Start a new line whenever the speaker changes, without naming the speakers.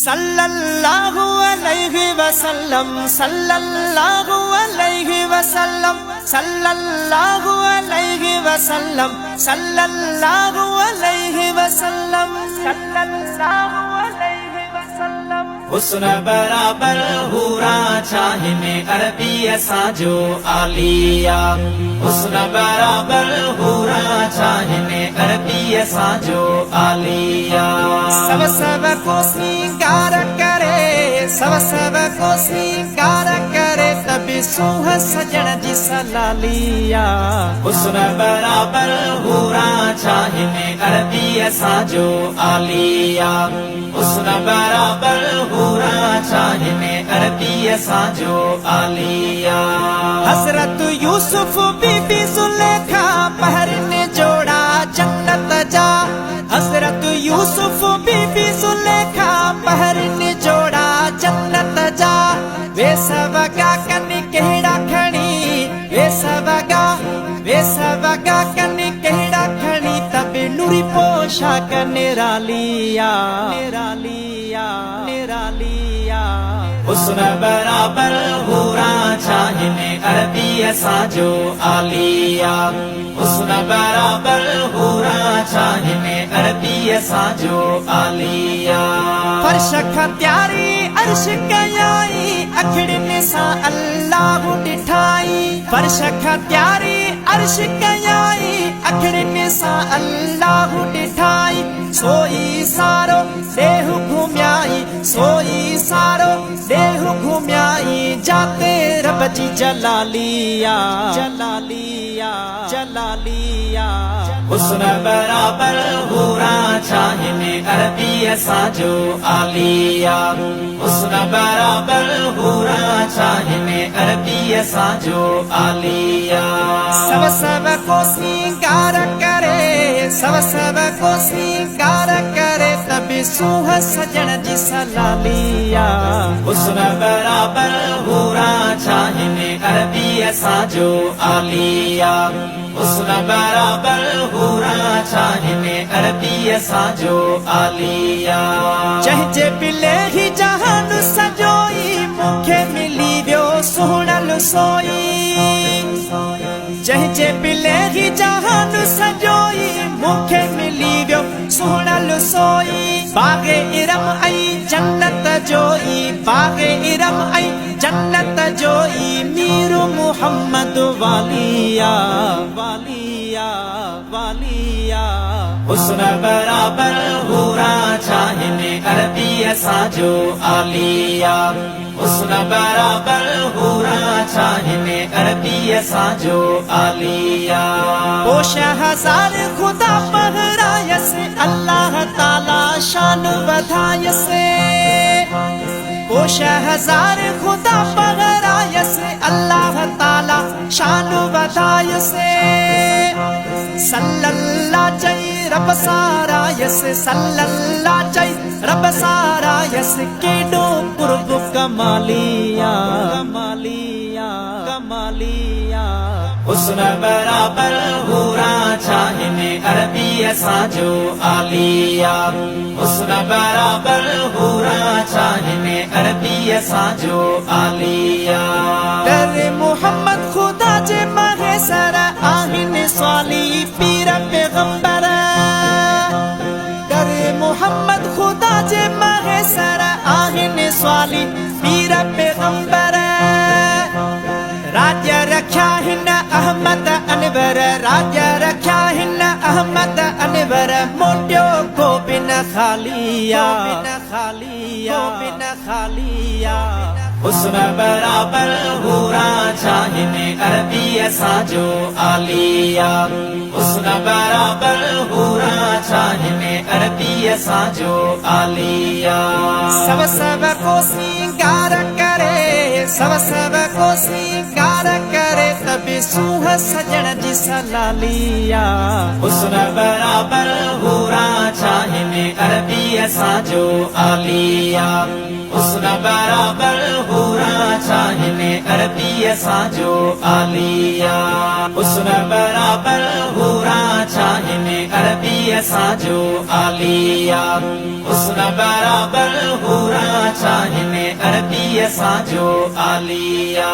सल्लल्लाहु अलैहि वसल्लम सल्लल्लाहु अलैहि वसल्लम सल्लल्लाहु अलैहि वसल्लम सल्लल्लाहु अलैहि वसल्लम सल्लल्लाहु अलैहि वसल्लम हुस्न बराबर हुरा चाहिने अरबी साजो आलिया हुस्न बराबर हुरा चाहिने अरबी साजो आलिया सब को सिंगार करे सब को सिंगार करे तभी सुह सजन जी सलालिया हुस्न बराबर हुरा चाहिने अरबी साजो आलिया हुस्न बराबर हुरा चाहिने अरबी साजो आलिया हजरत यूसुफ बीबी जुलेखा पहरने जोड़ा जन्नत जा हजरत यूसुफ बीबी जुलेखा पहरने जोड़ा जन्नत जा वे सबगा कनी केड़ा खणी वे सबगा कनी केड़ा खणी तबे नूरी पोशाक निरालिया हुस्न बराबर हुरा चाहिने अरबी साजो आलिया हुस्न बराबर हुरा चाहिने अरबी साजो आलिया फर्श खत्यारी अर्श कयाई अखड़ने सा अल्लाह डिठाई फर्श खत्यारी अर्श कयाई अखड़ने सा अल्लाह डिठाई सोई सारो देह घुम्याई सोई सारो देह घुम्याई जाते रब जी जलालिया हुस्न बराबर हुरा चाहिने अरबी साजो आलिया हुस्न बराबर हुरा चाहिने अरबी साजो आलिया सब को सिंगार करे सब को सिंगार करे तभी सुह सजन जी सलालिया हुस्न बराबर हुरा चाहिने अरबी साजो आलिया हुस्न बराबर हुरा चाहिने अरबी साजो आलिया चहजे पिले ही जहान सजोई मुखे मिली व्यो सोहणल सोई चहजे पिले ही जहान सजोई मुखे मिली व्यो सोहणल सोई बागे इरम आई जन्नत जोई बागे इरम आई जन्नत जोई मीरू मुहम्मद वालिया हुस्न बराबर हुरा चाहिने अरबी साजो आलिया हुस्न बराबर हुरा चाहिने अरबी साजो आलिया पोश हजार खुदा पहरायस अल्लाह ताला शान बधायस पोश हजार खुदा पहरायस अल्लाह ताला शान बधायस सल्लल्लाहु जय रब सारा यस सल्लल्लाहु जय रब सारा यस केडो कुर्ब कमालिया हुस्न बराबर हुरा चाहिने अरबी साजो आलिया हुस्न बराबर हुरा चाहिने अरबी साजो आलिया तेरे मोहम्मद खुदा जे महे सरा आहिन स्वाली पीर पैगंबर करे मोहम्मद खुदा जे महे सरा आहिन स्वाली पीर पैगंबर राज्य रख्या हिन अहमद अनवर राज्य रख्या हिन अहमद अनवर मोटियो को बिन खालिया हुस्न बराबर हुरा चाहिने अरबी साजो आलिया हुस्न बराबर हुरा चाहिने अरबी साजो आलिया सब को सिंगार करे सब को सिंगार करे तभी सुह सजन जी सलालिया हुस्न बराबर हुरा चाहिने अरबी साजो आलिया हुस्न बराबर हुरा चाहिने अरबी साजो आलिया हुस्न बराबर हुरा चाहिने अरबी साजो आलिया हुस्न बराबर हुरा असांजो आलिया